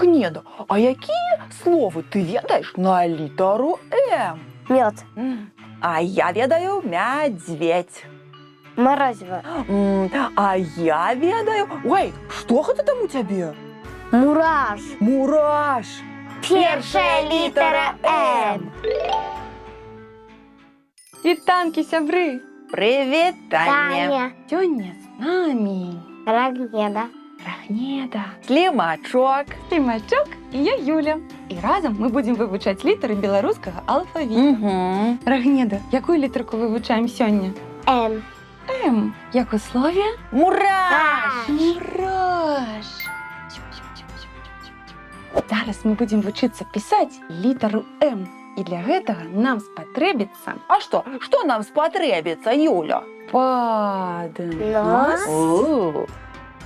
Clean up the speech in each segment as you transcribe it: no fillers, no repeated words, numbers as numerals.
Рахнеда, а якія словы ты ведаеш на літару М? Мед. А я ведаю мядзведь. Морозиво. А я ведаю... Ой, што гэта там у цябе? Мураш. Мураш. Першая літара М. Вітанкі, сябры! Прывітанне. Таня. Сёння з намі Рагнеда. Рахнеда, Слімачок. Слімачок і я Юля. І разам ми будемо вивчати літери білоруського алфавіту. Угу. Рахнеда, яку літерку вивчаємо сьогодні? М. М. Як у слові? Мураш. Мураш. Зараз ми будемо вчитися писати літеру М. І для гэтага нам спатрэбіцца А што нам спатрэбіцца, Юля? паднос, О,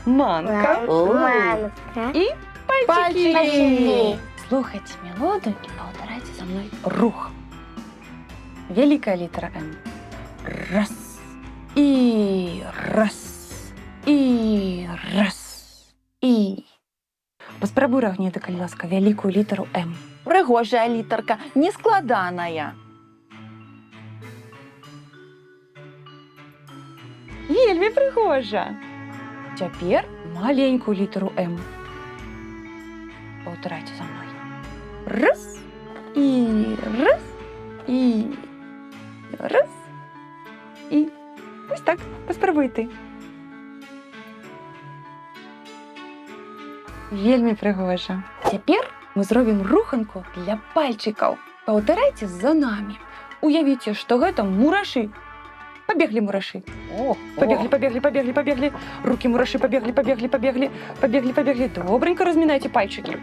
манка Манка. і пальчики. Пальчики. Слухайте мелодию и повторяйте за мной рух. Великая литера М. Раз. И раз. И раз. И. Паспрабуй, Рагнеда, калі ласка, великую літеру М. прыгожая літарка, нескладаная. Вельмі прыгожа. Цяпер маленькую літеру М. Повторяйте за мной. Раз. И раз. И раз. І ось так, паспрабуй ти. Вельмі прыгожа. Цяпер мы зробім руханку для пальчикаў. Паўтарайце за нами. Уявіце, што гэта мурашы. Пабеглі мурашы. Побегли, побегли, побегли, побегли. Руки мураши побегли, побегли, побегли. Побегли, побегли. Добренько разминайте пальчики.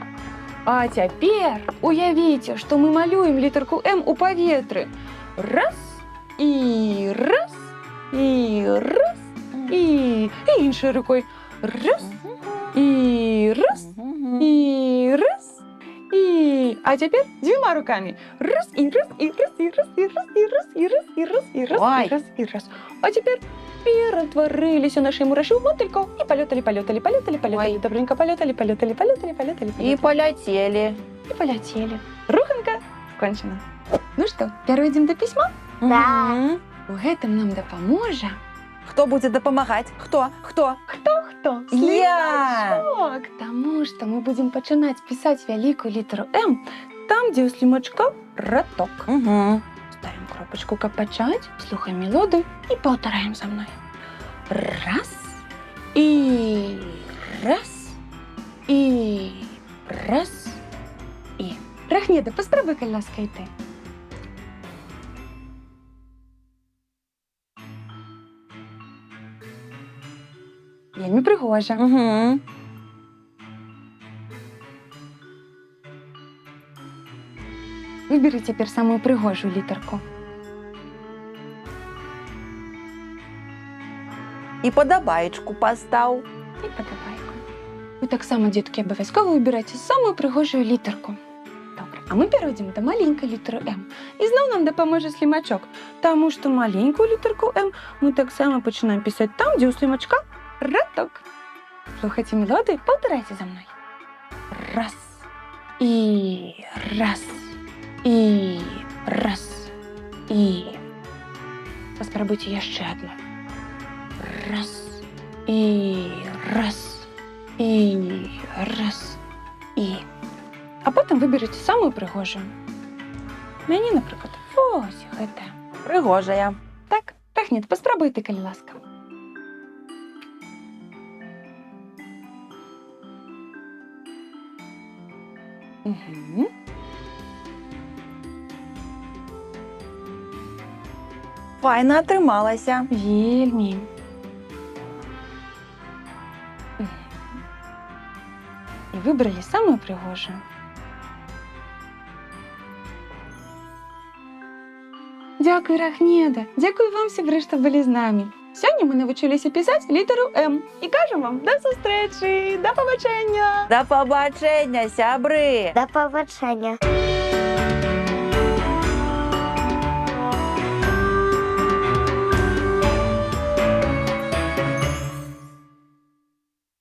А теперь уявите, что мы малюем литерку М у паветры. Раз, и раз, и раз, и іншою рукой. Раз, и раз, и раз, и... А теперь двумя руками. Раз, и раз, и раз, и раз, и раз, и раз, и раз, и раз, и раз, Ой. и раз, и раз. А теперь перетворились у нашей мураши в мотыльков и полетали, полетали, полетали, полетали. Ой. Добренько полетали, полетали, полетали, полетали, І полетали. поляцелі. И полетели. Руханка кончена. Ну что, перейдем до письма? Да. Мгм. У гэтым нам дапаможа. Хто будзе дапамагаць? Хто? Кто? Я! Слимачок. Потому что мы будем начинать писать великую литеру М там, где у слимачка роток. Угу. Ставим кропочку «Копачать», слухаем мелодию и повторяем за мной. Раз, и раз, и раз, и. Рахнеда, поспробуй, каль ласка, і ти. Вельмі пригожа. Угу. Выбери теперь самую пригожую літерку. І падабаечку пастаў. І подавайку. Ви так само, дітки, обов'язково вибирайте саму пригожу літерку. Добре, а ми перейдемо до маленької літери М. І знов нам допоможе слімачок, тому що маленьку літерку М ми так само починаємо писати там, де у слімачка роток. Слухайте мелодію, повторяйте за мною. Раз, і раз, і раз, і. Поспробуйте ще одну. Раз, і раз, і раз, і. А потім виберіть саму пригожу. Мені, наприклад, ось гэта. Пригожая. Так, Рахнет, поспробуйте, калі ласка. Угу. Файна атрымалася. Вельмі. І вибрали самую пригожую. Дякую, Рахнеда. Дякую вам, сябры, што былі з намі. Сёння мы навучыліся пісаць літару М. І кажам вам да сустрэчы, да пабачэння! Да пабачэння, сябры! До побачення.